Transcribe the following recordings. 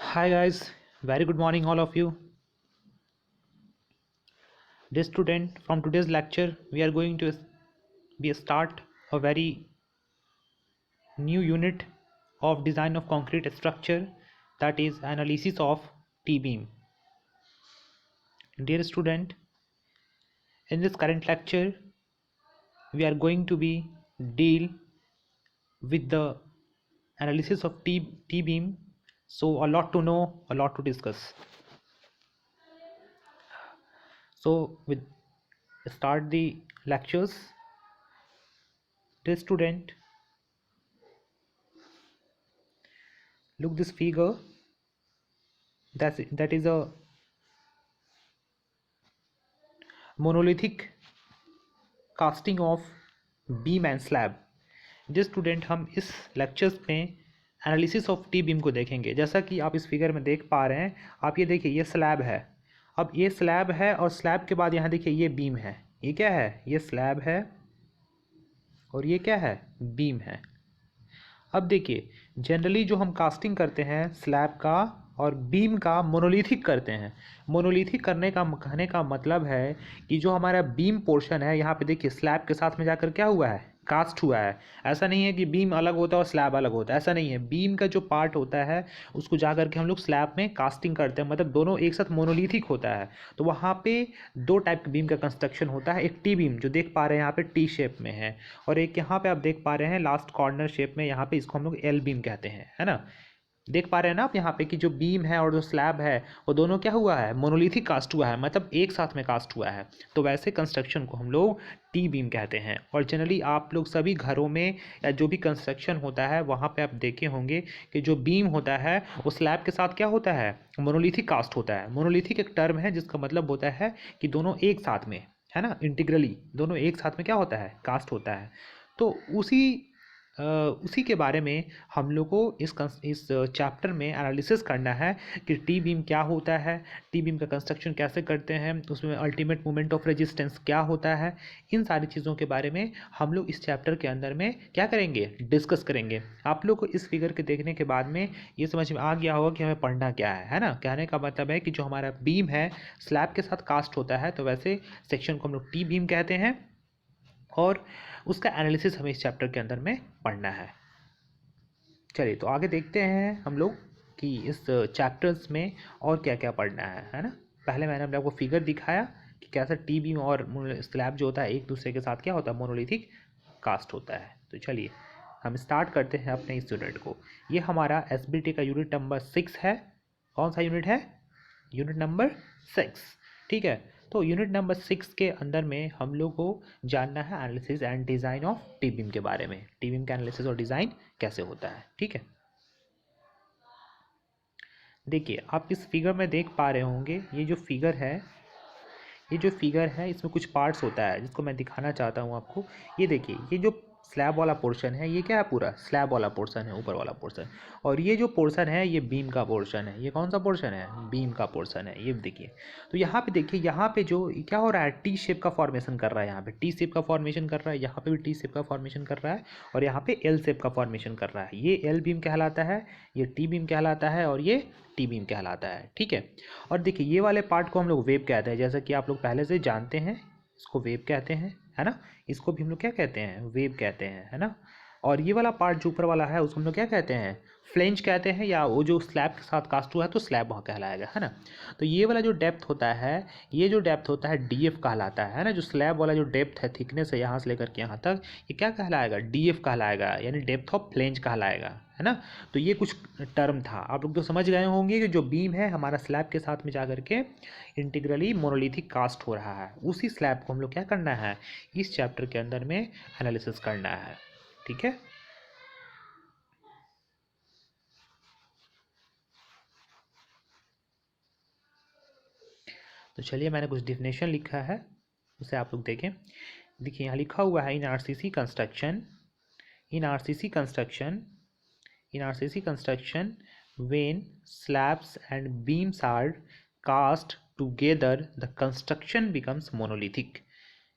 Hi guys, very good morning all of you. Dear student, from today's lecture we are going to be start a very new unit of design of concrete structure, that is analysis of T-beam. Dear student, in this current lecture we are going to be deal with the analysis of T-beam. So a lot to know, a lot to discuss. So with start the lectures. Dear student, look this figure. That is a monolithic casting of beam and slab. जिस student हम इस lectures में analysis of T beam को देखेंगे, जैसा कि आप इस फिगर में देख पा रहे हैं। आप ये देखिए, ये स्लैब है। अब ये स्लैब है और स्लैब के बाद यहाँ देखिए ये बीम है। ये क्या है? ये स्लैब है और ये क्या है? बीम है। अब देखिए, जनरली जो हम कास्टिंग करते हैं स्लैब का और बीम का, मोनोलिथिक करते हैं। मोनोलिथिक करने का कहने का मतलब है कि जो हमारा बीम पोर्शन है, यहाँ पे देखिए स्लैब के साथ में जाकर क्या हुआ है? कास्ट हुआ है। ऐसा नहीं है कि बीम अलग होता है और स्लैब अलग होता है, ऐसा नहीं है। बीम का जो पार्ट होता है उसको जाकर के हम लोग स्लैब में कास्टिंग करते हैं, मतलब दोनों एक साथ मोनोलिथिक होता है। तो वहाँ पे दो टाइप के बीम का कंस्ट्रक्शन होता है। एक टी बीम जो देख पा रहे हैं यहाँ पे टी शेप में है, और एक यहाँ पे आप देख पा रहे हैं लास्ट कॉर्नर शेप में, यहाँ पे इसको हम लोग एल बीम कहते हैं, है ना। देख पा रहे हैं ना आप यहाँ पे कि जो बीम है और जो स्लैब है वो दोनों क्या हुआ है? मोनोलिथिक कास्ट हुआ है, मतलब एक साथ में कास्ट हुआ है। तो वैसे कंस्ट्रक्शन को हम लोग टी बीम कहते हैं। और जनरली आप लोग सभी घरों में या जो भी कंस्ट्रक्शन होता है वहाँ पे आप देखे होंगे कि जो बीम होता है वो स्लैब के साथ क्या होता है? मोनोलिथिक कास्ट होता है। मोनोलिथिक एक टर्म है जिसका मतलब होता है कि दोनों एक साथ में, है ना, इंटीग्रली दोनों एक साथ में क्या होता है? कास्ट होता है। तो उसी के बारे में हम लोग को इस चैप्टर में एनालिसिस करना है कि टी बीम क्या होता है, टी बीम का कंस्ट्रक्शन कैसे करते हैं, उसमें अल्टीमेट मोमेंट ऑफ रेजिस्टेंस क्या होता है। इन सारी चीज़ों के बारे में हम लोग इस चैप्टर के अंदर में क्या करेंगे? डिस्कस करेंगे। आप लोग को इस फिगर के देखने के बाद में ये समझ में आ गया होगा कि हमें पढ़ना क्या है ना। कहने का मतलब है कि जो हमारा बीम है स्लैब के साथ कास्ट होता है, तो वैसे सेक्शन को हम लोग टी बीम कहते हैं और उसका एनालिसिस हमें इस चैप्टर के अंदर में पढ़ना है। चलिए तो आगे देखते हैं हम लोग कि इस चैप्टर्स में और क्या क्या पढ़ना है ना। पहले मैंने आपको फिगर दिखाया कि कैसा टी बीम और स्लैब जो होता है एक दूसरे के साथ क्या होता है? मोनोलिथिक कास्ट होता है। तो चलिए हम स्टार्ट करते हैं अपने इस यूनिट को। ये हमारा एसबीटी का यूनिट नंबर 6 है। कौन सा यूनिट है? यूनिट नंबर 6, ठीक है। तो यूनिट नंबर 6 के अंदर में हम लोग को जानना है analysis and design of T beam के बारे में। टी बीम का एनालिसिस और डिज़ाइन कैसे होता है, ठीक है। देखिए, आप इस फिगर में देख पा रहे होंगे, ये जो फिगर है, ये जो फिगर है इसमें कुछ पार्ट्स होता है जिसको मैं दिखाना चाहता हूँ आपको। ये देखिए, ये जो स्लैब वाला पोर्शन है ये क्या है? पूरा स्लैब वाला पोर्शन है, ऊपर वाला पोर्शन। और ये जो पोर्शन है ये बीम का पोर्शन है। ये कौन सा पोर्शन है? बीम का पोर्शन है। ये देखिए, तो यहाँ पे देखिए, यहाँ पे जो क्या हो रहा है? टी शेप का फॉर्मेशन कर रहा है। यहाँ पे टी शेप का फॉर्मेशन कर रहा है, यहाँ पे भी टी शेप का फॉर्मेशन कर रहा है, और यहाँ पे एल शेप का फॉर्मेशन कर रहा है। ये एल बीम कहलाता है, ये टी बीम कहलाता है, और ये टी बीम कहलाता है, ठीक है। और देखिए, ये वाले पार्ट को हम लोग वेब कहते हैं, जैसा कि आप लोग पहले से जानते हैं। इसको वेब कहते हैं, है ना। इसको भी हम लोग क्या कहते हैं? वेब कहते हैं, है ना। और ये वाला पार्ट जो ऊपर वाला है उसको हम लोग क्या कहते हैं? फ्लेंज कहते हैं, या वो जो स्लैब के साथ कास्ट हुआ है तो स्लैब वहाँ कहलाएगा, है ना। तो ये वाला जो डेप्थ होता है, ये जो डेप्थ होता है डीएफ कहलाता है ना। जो स्लैब वाला जो डेप्थ है, थिकनेस है यहाँ से लेकर के यहाँ तक, ये क्या कहलाएगा? डीएफ कहलाएगा, यानी डेप्थ ऑफ फ्लेंज कहलाएगा, है ना। तो ये कुछ टर्म था, आप लोग तो समझ गए होंगे कि जो बीम है हमारा स्लैब के साथ में जाकर के इंटीग्रली मोनोलिथिक कास्ट हो रहा है। उसी स्लैब को हम लोग क्या करना है? इस चैप्टर के अंदर में एनालिसिस करना है, ठीक है। तो चलिए, मैंने कुछ डिफिनेशन लिखा है, उसे आप लोग देखें। देखिए, यहाँ लिखा हुआ है, in RCC construction, in RCC construction, in RCC construction, when slabs and beams are cast together the construction becomes monolithic।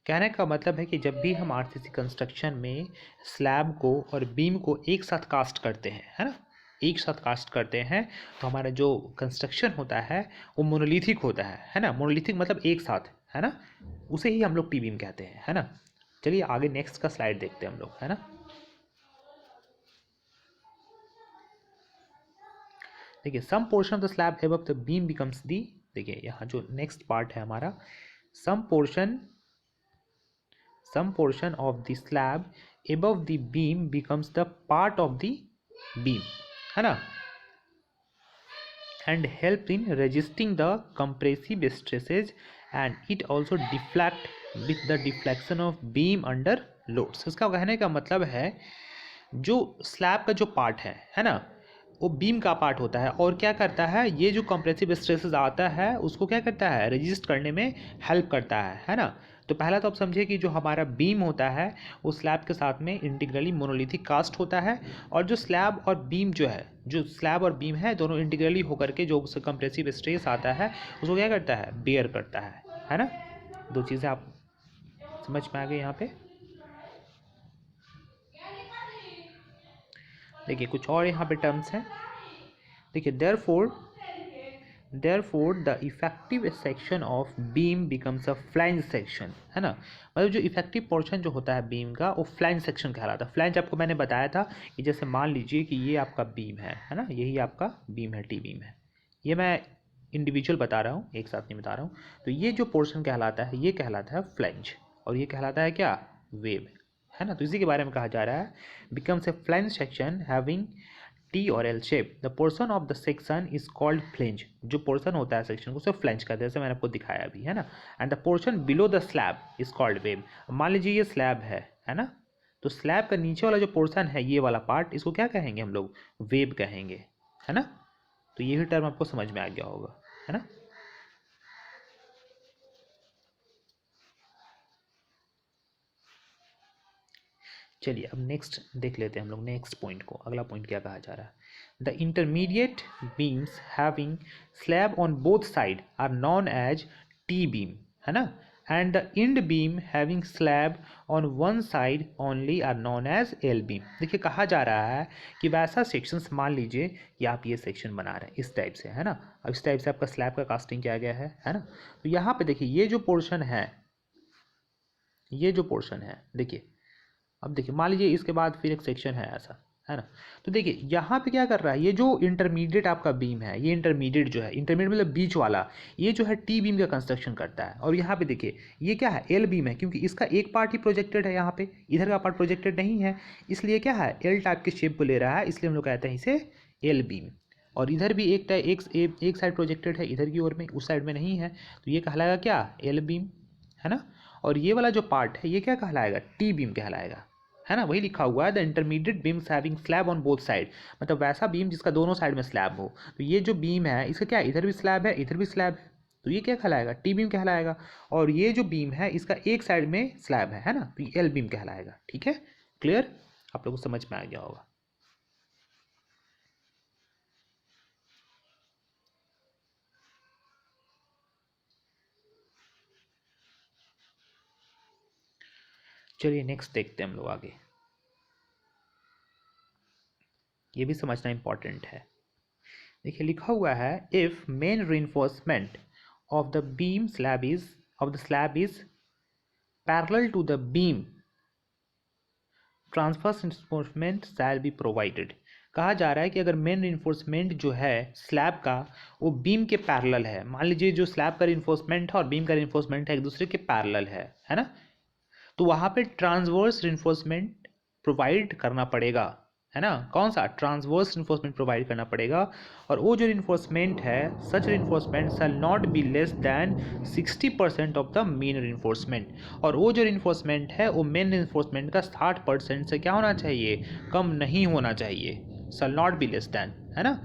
कहने का मतलब है कि जब भी हम आरसीसी कंस्ट्रक्शन में स्लैब को और बीम को एक साथ कास्ट करते हैं, है ना, एक साथ कास्ट करते हैं तो हमारा जो कंस्ट्रक्शन होता है वो मोनोलिथिक होता है ना। मोनोलिथिक मतलब एक साथ, है ना, उसे ही हम लोग टी बीम कहते हैं, है ना। चलिए आगे नेक्स्ट का स्लाइड देखते हैं हम लोग, है ना। देखिए some portion of the slab above the beam becomes the, देखिए यहाँ जो नेक्स्ट पार्ट है हमारा, some portion of the slab above the beam becomes the part of the beam, है ना, and help in resisting the compressive stresses and it also deflect with the deflection of beam under loads। इसका कहने का मतलब है जो slab का जो पार्ट है ना, वो बीम का पार्ट होता है और क्या करता है, ये जो कंप्रेसिव स्ट्रेसेस आता है उसको क्या करता है, रेजिस्ट करने में हेल्प करता है ना। तो पहला तो आप समझे कि जो हमारा बीम होता है वो स्लैब के साथ में इंटीग्रली मोनोलिथिक कास्ट होता है, और जो स्लैब और बीम जो है, जो स्लैब और बीम है दोनों इंटीग्रली होकर के जो कंप्रेसिव स्ट्रेस आता है उसको क्या करता है, बेयर करता है ना। दो चीज़ें आप समझ में आ गई यहाँ पे। देखिए कुछ और यहाँ पे टर्म्स हैं। देखिए therefore the effective section of beam becomes a flange section, है ना। मतलब जो इफेक्टिव पोर्शन जो होता है बीम का वो फ्लैंज सेक्शन कहलाता है। फ्लैंज आपको मैंने बताया था कि जैसे मान लीजिए कि ये आपका बीम है ना, यही आपका बीम है, टी बीम है। ये मैं इंडिविजुअल बता रहा हूँ, एक साथ नहीं बता रहा हूँ। तो ये जो पोर्शन कहलाता है ये कहलाता है फ्लैंज, और ये कहलाता है क्या, वेव, है ना। तो इसी के बारे में कहा जा रहा है, becomes a flange section having T और L shape, the portion of the section is called flange. जो पोर्शन होता है सेक्शन को उसे फ्लेंज कहते हैं, जैसे मैंने आपको दिखाया अभी, है ना। And the portion below the slab is called wave. मान लीजिए ये स्लैब है ना, तो स्लैब का नीचे वाला जो पोर्शन है ये वाला पार्ट, इसको क्या कहेंगे हम लोग, वेव कहेंगे, है ना। तो ये भी टर्म आपको समझ में आ गया होगा, है ना। चलिए अब नेक्स्ट देख लेते हैं हम लोग नेक्स्ट पॉइंट को। अगला पॉइंट क्या कहा जा रहा है, the intermediate beams having slab on both side are known as T beam, है ना, and the end beam having slab on one side only are known as L beam. देखिए कहा जा रहा है कि वैसा सेक्शन, मान लीजिए कि आप ये सेक्शन बना रहे हैं इस टाइप से, है ना। अब इस टाइप से आपका स्लैब का कास्टिंग किया गया है ना। तो यहाँ पे देखिए ये जो पोर्शन है, ये जो पोर्शन है, देखिए अब देखिए मान लीजिए इसके बाद फिर एक सेक्शन है ऐसा, है ना। तो देखिए यहाँ पे क्या कर रहा है, ये जो इंटरमीडिएट आपका बीम है, ये इंटरमीडिएट जो है, इंटरमीडिएट मतलब बीच वाला, ये जो है टी बीम का कंस्ट्रक्शन करता है। और यहाँ पे देखिए ये क्या है, एल बीम है, क्योंकि इसका एक पार्ट ही प्रोजेक्टेड है यहाँ पे, इधर का पार्ट प्रोजेक्टेड नहीं है, इसलिए क्या है, एल टाइप के शेप को ले रहा है, इसलिए हम लोग कहते हैं इसे एल बीम। और इधर भी एक साइड प्रोजेक्टेड है, इधर की ओर में, उस साइड में नहीं है, तो ये कहलाएगा क्या, एल बीम, है ना। और ये वाला जो पार्ट है ये क्या कहलाएगा, टी बीम कहलाएगा, है ना। वही लिखा हुआ है, the intermediate beams having slab on both side, मतलब वैसा बीम जिसका दोनों साइड में स्लैब हो। तो ये जो बीम है इसका क्या, इधर भी स्लैब है, इधर भी स्लैब है, तो ये क्या कहलाएगा, टी बीम कहलाएगा। और ये जो बीम है इसका एक साइड में स्लैब है ना, तो ये एल बीम कहलाएगा। ठीक है, क्लियर, आप लोगों को समझ में आ गया होगा। चलिए नेक्स्ट देखते हैं हम लोग आगे, ये भी समझना इंपॉर्टेंट है। देखिए लिखा हुआ है, if main reinforcement of the beam slab is parallel to the beam, transverse reinforcement shall be provided। कहा जा रहा है कि अगर मेन reinforcement जो है स्लैब का वो बीम के पैरेलल है, मान लीजिए जो स्लैब का reinforcement है और बीम का reinforcement है एक दूसरे के पैरेलल है ना, तो वहाँ पे ट्रांसवर्स reinforcement प्रोवाइड करना पड़ेगा, है ना। कौन सा, ट्रांसवर्स reinforcement प्रोवाइड करना पड़ेगा। और वो जो reinforcement है, सच reinforcement shall not be less than 60% of the main reinforcement। और वो जो reinforcement है वो मेन reinforcement का 60% से क्या होना चाहिए, कम नहीं होना चाहिए, shall not be less than, है ना।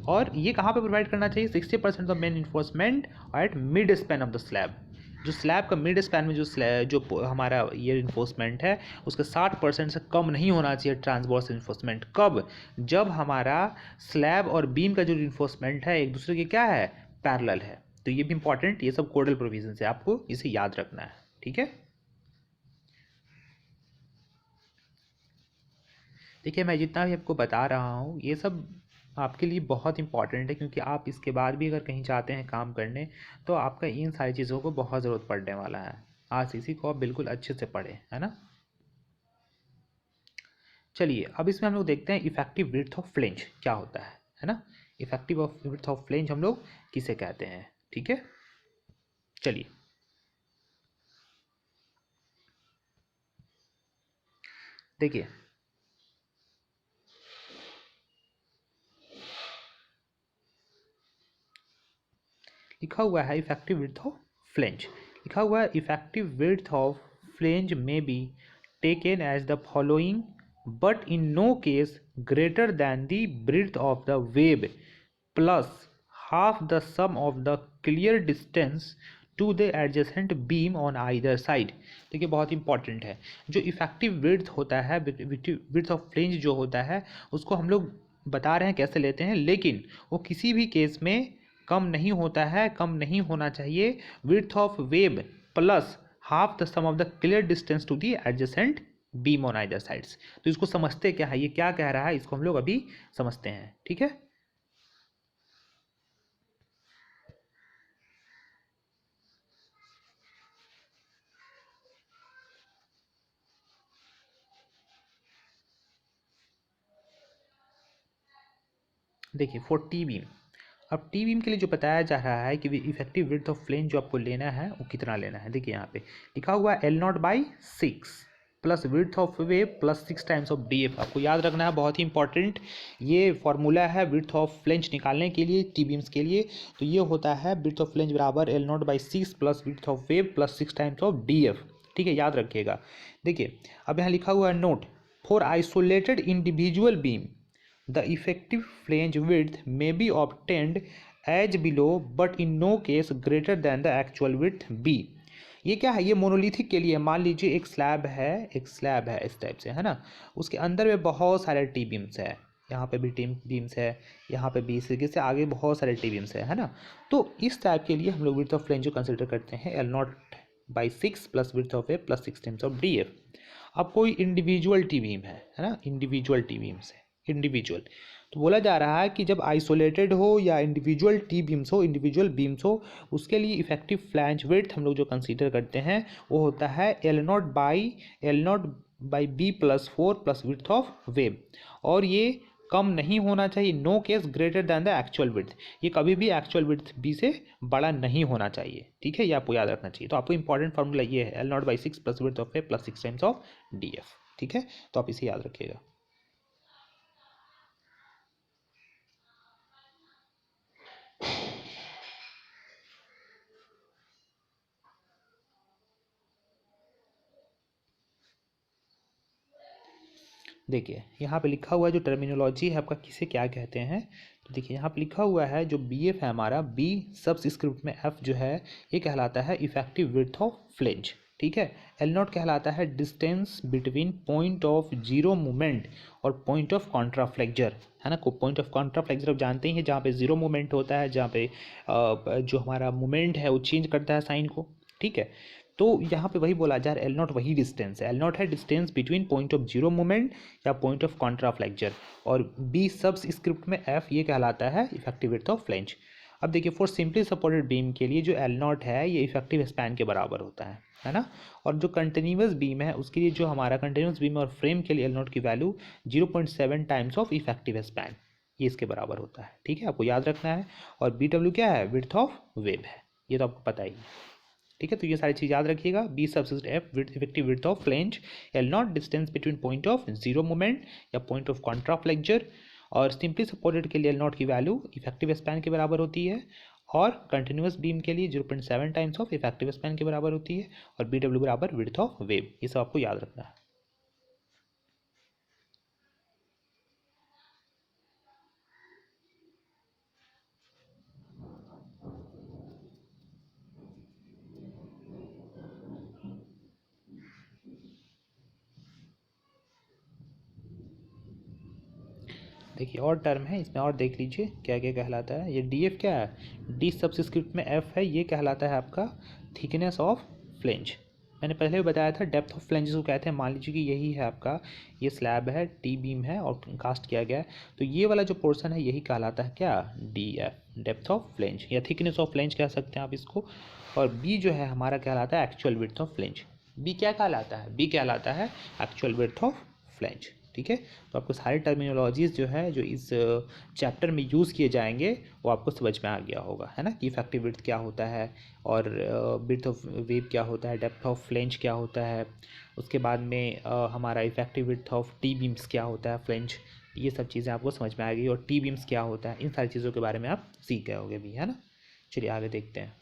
और ये कहाँ पे प्रोवाइड करना चाहिए, 60% of main reinforcement at mid span of the slab. जो स्लैब का मिड स्पैन में जो हमारा ये इन्फोर्समेंट है उसका 60% से कम नहीं होना चाहिए ट्रांसवर्स इन्फोर्समेंट। कब, जब हमारा स्लैब और बीम का जो इन्फोर्समेंट है एक दूसरे के क्या है, पैरेलल है। तो ये भी इंपॉर्टेंट, ये सब कोडल प्रोविजन है, आपको इसे याद रखना है। ठीक है, देखिए मैं जितना भी आपको बता रहा हूँ ये सब आपके लिए बहुत इंपॉर्टेंट है, क्योंकि आप इसके बाद भी अगर कहीं जाते हैं काम करने तो आपका इन सारी चीज़ों को बहुत ज़रूरत पड़ने वाला है। आज इसी को आप बिल्कुल अच्छे से पढ़ें, है ना। चलिए अब इसमें हम लोग देखते हैं इफेक्टिव विड्थ ऑफ फ्लेंज क्या होता है ना। Effective of width of flange हम लोग किसे कहते हैं, ठीक है। चलिए देखिए, लिखा हुआ है इफेक्टिव विड्थ ऑफ फ्लेंज। लिखा हुआ है इफेक्टिव विड्थ ऑफ फ्लेंज में be taken as the following but in no case greater than the breadth of the web plus half the sum of the clear distance to the adjacent beam on either side. देखिए बहुत important है, जो effective width होता है, width of flange जो होता है उसको हम लोग बता रहे हैं कैसे लेते हैं, लेकिन वो किसी भी केस में कम नहीं होता है, कम नहीं होना चाहिए width of web plus half the sum of the clear distance to the adjacent beam on either sides. तो इसको समझते क्या है, ये क्या कह रहा है, इसको हम लोग अभी समझते हैं, ठीक है। देखिए फॉर टी बीम, अब टी बीम के लिए जो बताया जा रहा है कि इफेक्टिव विड्थ ऑफ फ्लेंज जो आपको लेना है वो कितना लेना है। देखिए यहाँ पे लिखा हुआ है L0/6 plus width of wave plus 6 times of D F. आपको याद रखना है, बहुत ही इंपॉर्टेंट ये फॉर्मूला है विड्थ ऑफ फ्लेंज निकालने के लिए टी बीम्स के लिए। तो ये होता है विड्थ ऑफ फ्लेंज बराबर L0/6 plus width of wave plus 6 times of D F, ठीक है, याद रखिएगा। देखिए अब यहाँ लिखा हुआ है note for isolated individual beam the effective flange width may be obtained as below but in no case greater than the actual width b। ये क्या है, ये मोनोलिथिक के लिए मान लीजिए एक स्लैब है, एक स्लैब है इस टाइप से, है ना। उसके अंदर में बहुत सारे टी बीम्स है, यहाँ पे भी टी बीम्स है, यहाँ पे भी, इस तरीके से आगे बहुत सारे टी बीम्स है ना। तो इस टाइप के लिए हम लोग विड्थ ऑफ फ्लेंज कंसिडर करते हैं L0/6 plus width of A plus 6 times of D F. अब कोई इंडिविजुअल टी बीम है ना, इंडिविजुअल टी बीम्स है, इंडिविजुअल। तो बोला जा रहा है कि जब आइसोलेटेड हो या इंडिविजुअल टी बीम्स हो, इंडिविजुअल बीम्स हो, उसके लिए इफेक्टिव फ्लैंज विड्थ हम लोग जो कंसीडर करते हैं वो होता है L0/B plus 4 plus width of web. और ये कम नहीं होना चाहिए, no case greater than the actual width. ये कभी भी एक्चुअल विड्थ बी से बड़ा नहीं होना चाहिए, ठीक है, ये आपको याद रखना चाहिए। तो आपको इंपॉर्टेंट फार्मूला ये है L0/6 plus width of A plus 6 times of D F, ठीक है। तो आप इसे याद रखिएगा। देखिए यहाँ पे लिखा हुआ है जो टर्मिनोलॉजी है आपका किसे क्या कहते हैं। तो देखिए यहाँ पे लिखा हुआ है जो बी एफ है हमारा, बी सबस्क्रिप्ट में एफ जो है ये कहलाता है इफेक्टिव विड्थ ऑफ फ्लेंज, ठीक है। एल नॉट कहलाता है distance between point of zero movement और पॉइंट ऑफ कॉन्ट्राफ्लेक्चर, है ना। को पॉइंट ऑफ कॉन्ट्राफ्लेक्चर आप जानते ही हैं, जहाँ पे जीरो मूवमेंट होता है, जहाँ पे जो हमारा मूवमेंट है वो चेंज करता है साइन को, ठीक है। तो यहाँ पे वही बोला जा रहा है एल नॉट वही डिस्टेंस है, एल नॉट है distance between point of zero moment या पॉइंट ऑफ कॉन्ट्राफ्लेक्चर, और बी सब स्क्रिप्ट में एफ ये कहलाता है इफेक्टिव विड्थ ऑफ फ्लेंज। अब देखिए फॉर सिंपली सपोर्टेड बीम के लिए जो एल नॉट है ये इफेक्टिव स्पैन के बराबर होता है ना। और जो कंटिन्यूस बीम है उसके लिए जो हमारा कंटिन्यूस बीम और फ्रेम के लिए एल नॉट की value 0.7 times of effective span ये इसके बराबर होता है, ठीक है, आपको याद रखना है। और बी डब्ल्यू क्या है, विड्थ ऑफ वेब है, ये तो आपको पता ही है, ठीक है। तो ये सारी चीज़ याद रखिएगा। B subscript F effective width of flange, L nought distance between point of zero moment या पॉइंट ऑफ कॉन्ट्राफ्लेक्चर, और सिंपली सपोर्टेड के लिए एल नॉट की वैल्यू इफेक्टिव स्पैन के बराबर होती है, और कंटिन्यूस बीम के लिए 0.7 टाइम्स ऑफ इफेक्टिव स्पैन के बराबर होती है, और बी डब्ल्यू बराबर विड्थ ऑफ वेव। ये सब आपको याद रखना है। देखिए और टर्म है इसमें, और देख लीजिए क्या क्या कहलाता है। ये डी एफ क्या है, डी सबस्क्रिप्ट में एफ है, ये कहलाता है आपका थिकनेस ऑफ फ्लेंज, मैंने पहले भी बताया था डेप्थ ऑफ फ्लेंज जिसको कहते हैं। मान लीजिए कि यही है आपका, ये स्लैब है, टी बीम है और कास्ट किया गया है, तो ये वाला जो पोर्शन है यही कहलाता है क्या, D F, depth of flange या थिकनेस ऑफ फ्लेंज कह सकते हैं आप इसको। और बी जो है हमारा कहलाता है actual width of flange. B क्या कहलाता है, बी कहलाता है एक्चुअल विड्थ ऑफ फ्लेंज। ठीक है, तो आपको सारे टर्मिनोलॉजीज जो है जो इस चैप्टर में यूज़ किए जाएंगे वो आपको समझ में आ गया होगा, है ना, कि इफेक्टिव विड्थ क्या होता है और विड्थ ऑफ वेव क्या होता है, डेप्थ ऑफ फ्लेंज क्या होता है, उसके बाद में हमारा effective width of T beams क्या होता है फ्लेंज, ये सब चीज़ें आपको समझ में आएगी। और टी बीम्स क्या होता है, इन सारी चीज़ों के बारे में आप सीख गए होगे भी, है ना। चलिए आगे देखते हैं।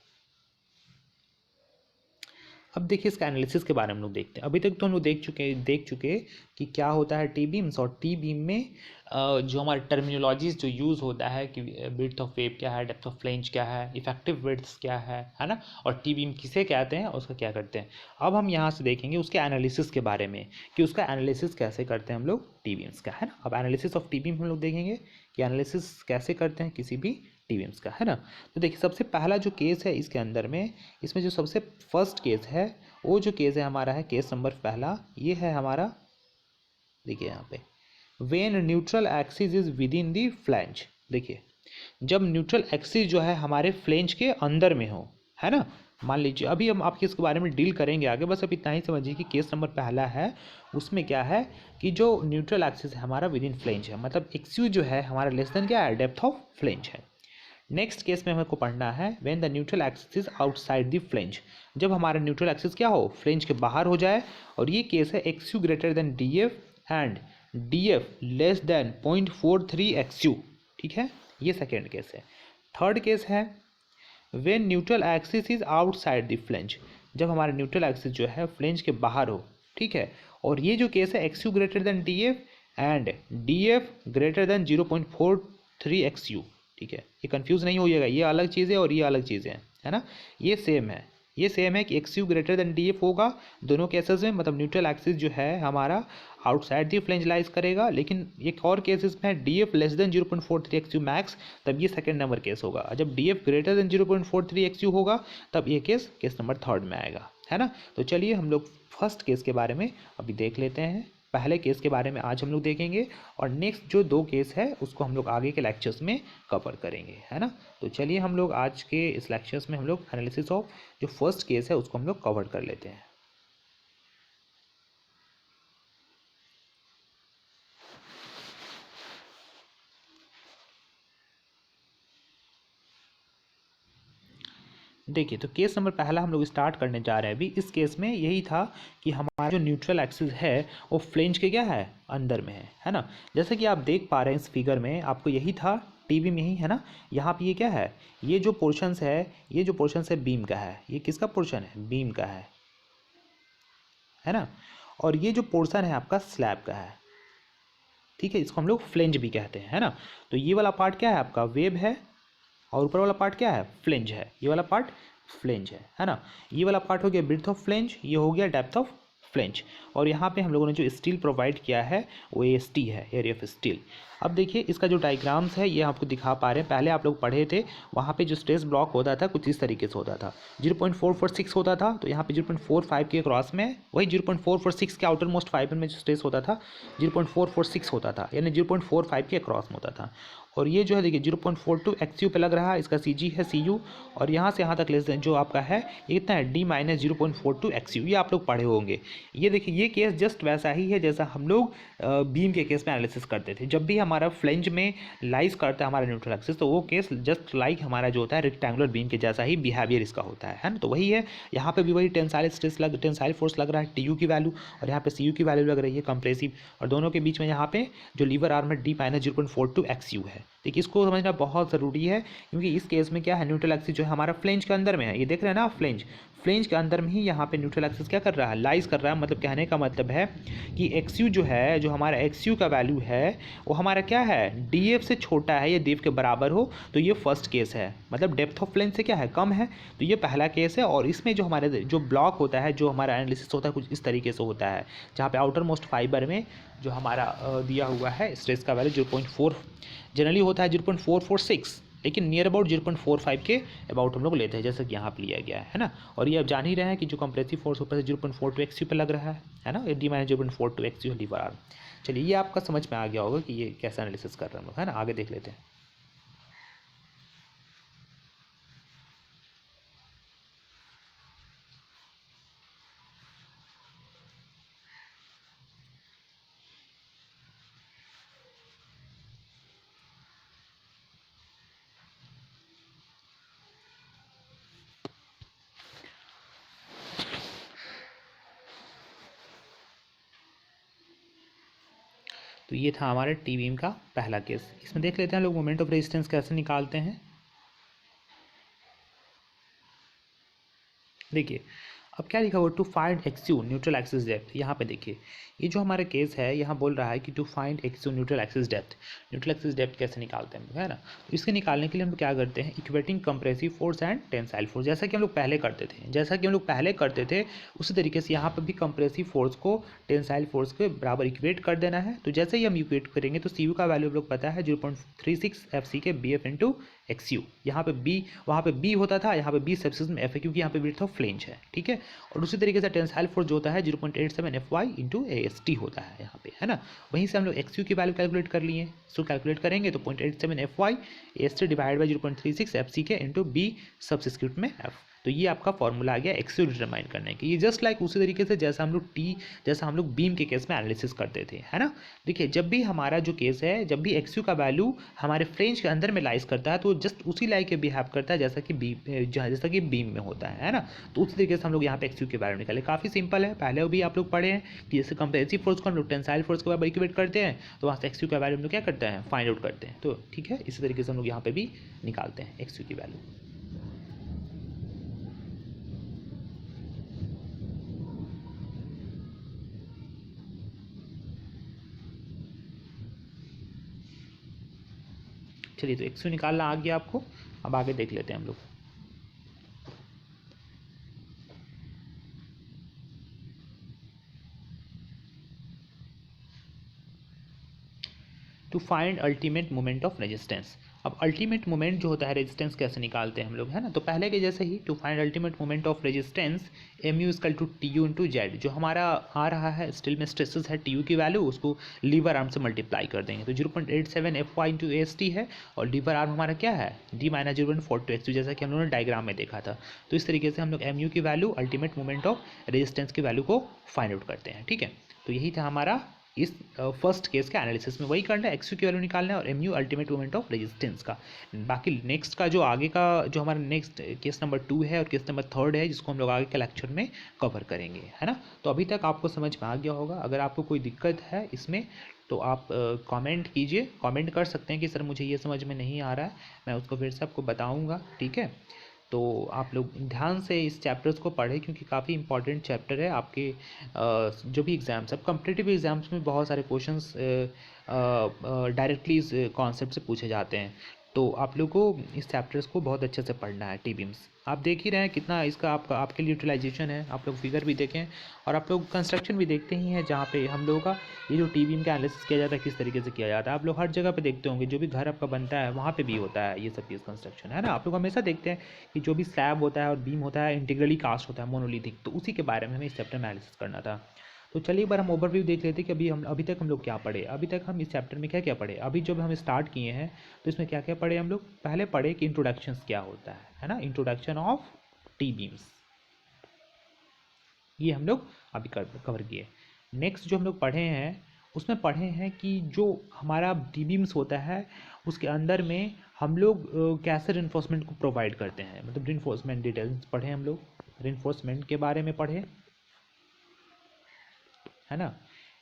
अब देखिए इसका एनालिसिस के बारे में हम लोग देखते हैं। अभी तक तो हम लोग देख चुके कि क्या होता है टी बीम्स, और टी बीम में जो हमारे टर्मिनोलॉजीज जो यूज़ होता है कि विड्थ ऑफ वेव क्या है, डेप्थ ऑफ फ्लेंज क्या है, इफेक्टिव विड्थ क्या है ना, और टी बीम किसे कहते हैं और उसका क्या करते हैं। अब हम यहाँ से देखेंगे उसके एनालिसिस के बारे में कि उसका एनालिसिस कैसे करते हैं हम लोग टी बीम्स का, है ना। अब एनालिसिस ऑफ टी बीम हम लोग देखेंगे कि एनालिसिस कैसे करते हैं किसी भी टी बीम्स का, है ना। तो देखिए सबसे पहला जो केस है इसके अंदर में, इसमें जो सबसे फर्स्ट केस है वो जो केस है हमारा है केस नंबर पहला, ये है हमारा, देखिए यहाँ पे, when neutral axis is with in the flange. देखिए जब न्यूट्रल एक्सिस जो है हमारे फ्लैंज के अंदर में हो, है ना। मान लीजिए अभी हम आपके इसके बारे में डील करेंगे आगे, बस अब इतना ही समझिए कि केस नंबर पहला है उसमें क्या है कि जो न्यूट्रल एक्सिस है हमारा विद इन फ्लैंज है, मतलब एक्सिस जो है हमारा लेस देन क्या है, डेप्थ ऑफ फ्लैंज है। नेक्स्ट केस में हमको पढ़ना है when the neutral axis is outside the flange, जब हमारा न्यूट्रल एक्सिस क्या हो, फ्लैंज के बाहर हो जाए, और ये केस है x you greater than D F and D F less than 0.43 x you. ठीक है, ये सेकेंड केस है। थर्ड केस है when neutral axis is outside the flange, जब हमारा न्यूट्रल एक्सिस जो है फ्लैंज के बाहर हो। ठीक है, और ये जो केस है x you greater than D F and D F greater than 0.43 x you. ठीक है, ये कंफ्यूज नहीं होइएगा, ये अलग चीज़ है और ये अलग चीज़ें हैं, है ना। ये सेम है, ये सेम है कि x you greater than D F होगा दोनों केसेस में, मतलब न्यूट्रल एक्सिस जो है हमारा आउटसाइड दी फ्लैंज लाइज करेगा। लेकिन एक और केसेस में D F less than 0.43 x you max, तब ये सेकेंड नंबर केस होगा। जब D F greater than 0.43 x you होगा तब ये केस नंबर थर्ड में आएगा, है ना। तो चलिए हम लोग फर्स्ट केस के बारे में अभी देख लेते हैं, पहले केस के बारे में आज हम लोग देखेंगे, और नेक्स्ट जो दो केस है उसको हम लोग आगे के लेक्चर्स में कवर करेंगे, है ना। तो चलिए हम लोग आज के इस लेक्चर्स में हम लोग एनालिसिस ऑफ जो फर्स्ट केस है उसको हम लोग कवर कर लेते हैं। देखिए तो केस नंबर पहला हम लोग स्टार्ट करने जा रहे हैं अभी। इस केस में यही था कि हमारा जो न्यूट्रल एक्सिस है वो फ्लैंज के क्या है, अंदर में है ना। जैसे कि आप देख पा रहे हैं इस फिगर में, आपको यही था टीवी में ही, है ना। यहाँ पे ये क्या है, ये जो पोर्शंस है, ये जो पोर्शंस है बीम का है, ये किसका पोर्शन है, बीम का है ना। और ये जो पोर्शन है आपका स्लैब का है, ठीक है, इसको हम लोग फ्लैंज भी कहते हैं, है ना। तो ये वाला पार्ट क्या है आपका, वेब है, और ऊपर वाला पार्ट क्या है, फ्लैंज है। ये वाला पार्ट फ्लैंज है ना। ये वाला पार्ट हो गया ब्रेड्थ ऑफ फ्लैंज, ये हो गया डेप्थ ऑफ फ्लैंज। और यहाँ पे हम लोगों ने जो स्टील प्रोवाइड किया है वो AST है, एरिया ऑफ स्टील। अब देखिए इसका जो डायग्राम्स है ये आपको दिखा पा रहे हैं, पहले आप लोग पढ़े थे, वहाँ पे जो स्ट्रेस ब्लॉक होता था कुछ इस तरीके से होता था, 0.446 होता था, तो यहाँ पे 0.45 के क्रॉस में वही 0.446 के आउटर मोस्ट फाइबर में जो स्ट्रेस होता था 0.446 होता था, यानी 0.45 के क्रॉस में होता था। और ये जो है देखिए 0.42 XU पे लग रहा है, इसका CG है CU, और यहाँ से यहाँ तक लेस देन जो आपका है ये कितना है D माइनस 0.42 XU, ये आप लोग पढ़े होंगे। ये देखिए ये केस जस्ट वैसा ही है जैसा हम लोग बीम के केस में एनालिसिस करते थे। जब भी हमारा फ्लैंज में लाइज करता है हमारा न्यूट्रल एक्सिस, तो वो केस जस्ट लाइक हमारा जो होता है रेक्टेंगुलर बीम के जैसा ही बिहेवियर इसका होता है ना। तो वही है, यहाँ पे भी वही टेंसाइल फोर्स लग रहा है TU की वैल्यू, और यहाँ पे CU की वैल्यू लग रही है कंप्रेसिव, और दोनों के बीच में यहाँ पे जो लीवर आर्म है D माइनस 0.42 XU है। देखिए इसको समझना बहुत ज़रूरी है, क्योंकि इस केस में क्या है, न्यूट्रल एक्सिस जो है हमारा फ्लैंज के अंदर में है, ये देख रहे हैं ना आप, फ्लैंज के अंदर में ही यहाँ पे न्यूट्रल एक्सिस क्या कर रहा है, लाइज कर रहा है। मतलब कहने का मतलब है कि XU जो है, जो हमारा XU का वैल्यू है वो हमारा क्या है, DF से छोटा है या DF के बराबर हो, तो ये फर्स्ट केस है, मतलब डेप्थ ऑफ फ्लैंज से क्या है, कम है, तो ये पहला केस है। और इसमें जो हमारे जो ब्लॉक होता है, जो हमारा एनालिसिस होता है कुछ इस तरीके से होता है, जहाँ पे आउटर मोस्ट फाइबर में जो हमारा दिया हुआ है स्ट्रेस का वैल्यू 0.4 जनरली होता है 0.446, लेकिन नियर अबाउट 0.45 के अबाउट हम लोग लेते हैं, जैसा कि यहाँ पर लिया गया है ना। और ये आप जान ही रहे हैं कि जो कंप्रेसिव फोर्स ऊपर से 0.42 एक्स पे लग रहा है ना, D minus 0.42 X lever arm. चलिए ये आपका समझ में आ गया होगा कि ये कैसे एनालिसिस कर रहे हैं हम लोग, है ना। आगे देख लेते हैं। तो ये था हमारे टी बीम का पहला केस। इसमें देख लेते हैं लोग मोमेंट ऑफ रेजिस्टेंस कैसे निकालते हैं। देखिए अब क्या लिखा हुआ, to find X U neutral axis depth. यहाँ पे देखिए ये जो हमारा केस है, यहाँ बोल रहा है कि to find X U neutral axis depth. Neutral axis depth कैसे निकालते हैं, है ना। तो इसके निकालने के लिए हम लोग क्या करते हैं, equating compressive force and tensile force, जैसा कि हम लोग पहले करते थे उसी तरीके से यहाँ पर भी कंप्रेसिव फोर्स को टेंसाइल फोर्स के बराबर इक्वेट कर देना है। तो जैसे ही हम इक्वेट करेंगे तो सी यू का वैल्यू हम लोग पता है 0.36 F C K B F into X U. यहाँ पे बी, वहाँ पे बी होता था, यहाँ पे बी सबसिस्टम में एफ है, क्योंकि यहाँ पे विड्थ ऑफ फ्लेंज है, ठीक है। और उसी तरीके से टेंसाइल फोर्स जो होता है 0.87 F Y into A S T होता है यहाँ पे, है ना। वहीं से हम लोग एक्स यू की वैल्यू कैलकुलेट कर लिए। सो कैलकुलेट करेंगे तो 0.87 F Y A S T divide by 0.36 F C K into B substitute में एफ। तो ये आपका फॉर्मूला आ गया एक्स यू डिटरमाइन करने की। ये जस्ट लाइक उसी तरीके से जैसा हम लोग बीम के केस में एनालिसिस करते थे, है ना। देखिए जब भी हमारा जो केस है, जब भी एक्स यू का वैल्यू हमारे फ्लेंज के अंदर में लाइज करता है तो जस्ट उसी लाइक के बिहेव करता है जैसा कि बीम में होता है ना। तो उसी तरीके से हम लोग यहाँ पे एक्स यू के बारे में निकाले। काफ़ी सिंपल है, पहले भी आप लोग पढ़े हैं कि जैसे कंप्रेसिव फोर्स को हम लोग टेंसाइल फोर्स के बराबर इक्वेट करते हैं, तो वहाँ से एक्स यू का वैल्यू हम लोग क्या करते हैं, फाइंड आउट करते हैं। तो ठीक है, इसी तरीके से हम लोग यहाँ पे भी निकालते हैं एक्स यू की वैल्यू। चलिए तो एक्स यू निकालना आ गया आपको। अब आगे देख लेते हैं हम लोग। To find ultimate moment of resistance. अब अल्टीमेट मोमेंट जो होता है रेजिस्टेंस कैसे निकालते हैं हम लोग, है ना। तो पहले के जैसे ही, to find ultimate moment of resistance M U equal to T U into Z. जो हमारा आ रहा है स्टील में स्ट्रेसेस है टी यू की वैल्यू, उसको लीवर आर्म से मल्टीप्लाई कर देंगे। तो 0.87 F Y into S T है, और लीवर आर्म हमारा क्या है, डी माइनस 0.42 एक्स, जैसा कि हम लोगों ने डायग्राम में देखा था। तो इस तरीके से हम लोग एम यू की value, ultimate moment of resistance की वैल्यू को फाइंड आउट करते हैं, ठीक है। तो यही था हमारा इस फर्स्ट केस का एनालिसिस में, वही करना है, एक्स यू की वैल्यू निकालना है और M U ultimate moment of resistance का। बाकी नेक्स्ट का जो आगे का जो हमारा नेक्स्ट केस नंबर 2 है और केस नंबर 3 है, जिसको हम लोग आगे के लेक्चर में कवर करेंगे, है ना। तो अभी तक आपको समझ में आ गया होगा। अगर आपको कोई दिक्कत है इसमें तो आप कमेंट कीजिए, कमेंट कर सकते हैं कि सर मुझे ये समझ में नहीं आ रहा है, मैं उसको फिर से आपको बताऊँगा, ठीक है। तो आप लोग ध्यान से इस चैप्टर्स को पढ़ें, क्योंकि काफ़ी इंपॉर्टेंट चैप्टर है आपके जो भी एग्ज़ाम्स, अब कॉम्पिटिटिव एग्ज़ाम्स में बहुत सारे क्वेश्चंस डायरेक्टली इस कॉन्सेप्ट से पूछे जाते हैं। तो आप लोग को इस चैप्टर्स को बहुत अच्छे से पढ़ना है। टी बीम्स आप देख ही रहे हैं कितना इसका आपके लिए यूटिलाइजेशन है। आप लोग फिगर भी देखें और आप लोग कंस्ट्रक्शन भी देखते ही हैं, जहाँ पे हम लोगों का ये जो टी बीम का एनालिसिस किया जाता है किस तरीके से किया जाता है। आप लोग हर जगह पे देखते होंगे, जो भी घर आपका बनता है वहाँ पे भी होता है ये सब चीज़ कंस्ट्रक्शन, है ना। आप लोग हमेशा देखते हैं कि जो भी स्लैब होता है और बीम होता है इंटीग्रली कास्ट होता है, मोनोलिथिक। तो उसी के बारे में हमें इस चैप्टर में एनालिसिस करना था। तो चलिए एक बार हम ओवरव्यू देख लेते हैं कि अभी तक हम लोग क्या पढ़े। अभी तक हम इस चैप्टर में क्या क्या पढ़े। अभी जब हम स्टार्ट किए हैं तो इसमें क्या क्या पढ़े हम लोग। पहले पढ़े कि इंट्रोडक्शंस क्या होता है ना, इंट्रोडक्शन ऑफ टी बीम्स, ये हम लोग अभी कवर किए। नेक्स्ट जो हम लोग पढ़े हैं उसमें पढ़े हैं कि जो हमारा टी बीम्स होता है उसके अंदर में हम लोग कैसे रिइंफोर्समेंट को प्रोवाइड करते हैं, मतलब रिइंफोर्समेंट डिटेल्स पढ़े हम लोग, रिइंफोर्समेंट के बारे में पढ़े, है ना।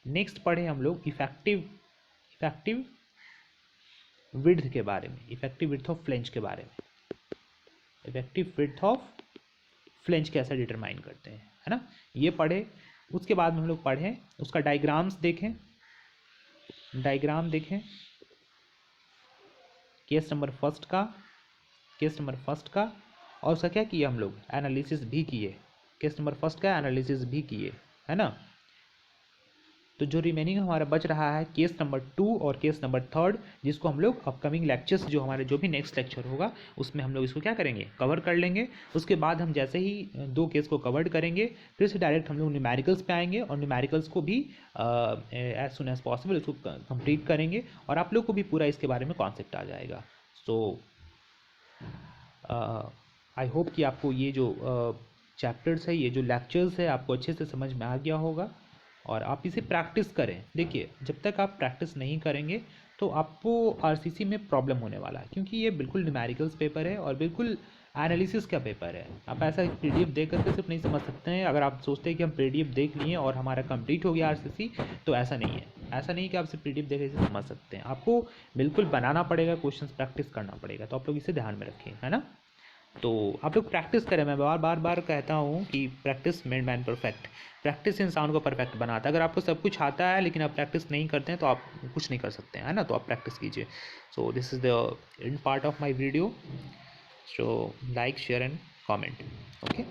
नेक्स्ट पढ़े हम लोग इफेक्टिव विड्थ के बारे में, इफेक्टिव विड्थ ऑफ फ्लेंज के बारे में, इफेक्टिव विड्थ ऑफ फ्लेंज कैसे डिटरमाइन करते हैं, है ना, ये पढ़े। उसके बाद में हम लोग पढ़े उसका डायग्राम देखें केस नंबर फर्स्ट का और उसका क्या किया हम लोग, एनालिसिस भी किए। केस नंबर फर्स्ट का एनालिसिस भी किए, है ना। तो जो रिमेनिंग हमारा बच रहा है केस नंबर 2 और केस नंबर 3, जिसको हम लोग अपकमिंग लेक्चर्स जो हमारे जो भी नेक्स्ट लेक्चर होगा उसमें हम लोग इसको क्या करेंगे, कवर कर लेंगे। उसके बाद हम जैसे ही 2 केस को कवर करेंगे फिर से डायरेक्ट हम लोग न्यूमेरिकल्स पे आएंगे और न्यूमेरिकल्स को भी एज सुन एज पॉसिबल उसको कंप्लीट करेंगे और आप लोग को भी पूरा इसके बारे में कॉन्सेप्ट आ जाएगा। सो आई होप कि आपको ये जो चैप्टर्स है, ये जो लेक्चर्स है, आपको अच्छे से समझ में आ गया होगा और आप इसे प्रैक्टिस करें। देखिए, जब तक आप प्रैक्टिस नहीं करेंगे तो आपको आरसीसी में प्रॉब्लम होने वाला है, क्योंकि ये बिल्कुल न्यूमेरिकल्स पेपर है और बिल्कुल एनालिसिस का पेपर है। आप ऐसा पीडीएफ देख करके सिर्फ नहीं समझ सकते हैं। अगर आप सोचते हैं कि हम पीडीएफ देख लिए और हमारा कंप्लीट हो गया आरसीसी, तो ऐसा नहीं है। ऐसा नहीं कि आप सिर्फ पीडीएफ देख के समझ सकते हैं, आपको बिल्कुल बनाना पड़ेगा, क्वेश्चंस प्रैक्टिस करना पड़ेगा। तो आप लोग इसे ध्यान में रखें, है ना। तो आप लोग प्रैक्टिस करें। मैं बार बार कहता हूँ कि practice made man perfect. Practice इंसान को परफेक्ट बनाता है। अगर आपको सब कुछ आता है लेकिन आप प्रैक्टिस नहीं करते हैं तो आप कुछ नहीं कर सकते हैं, है ना। तो आप प्रैक्टिस कीजिए। So this is the end part of my video. So like, share and comment. Okay.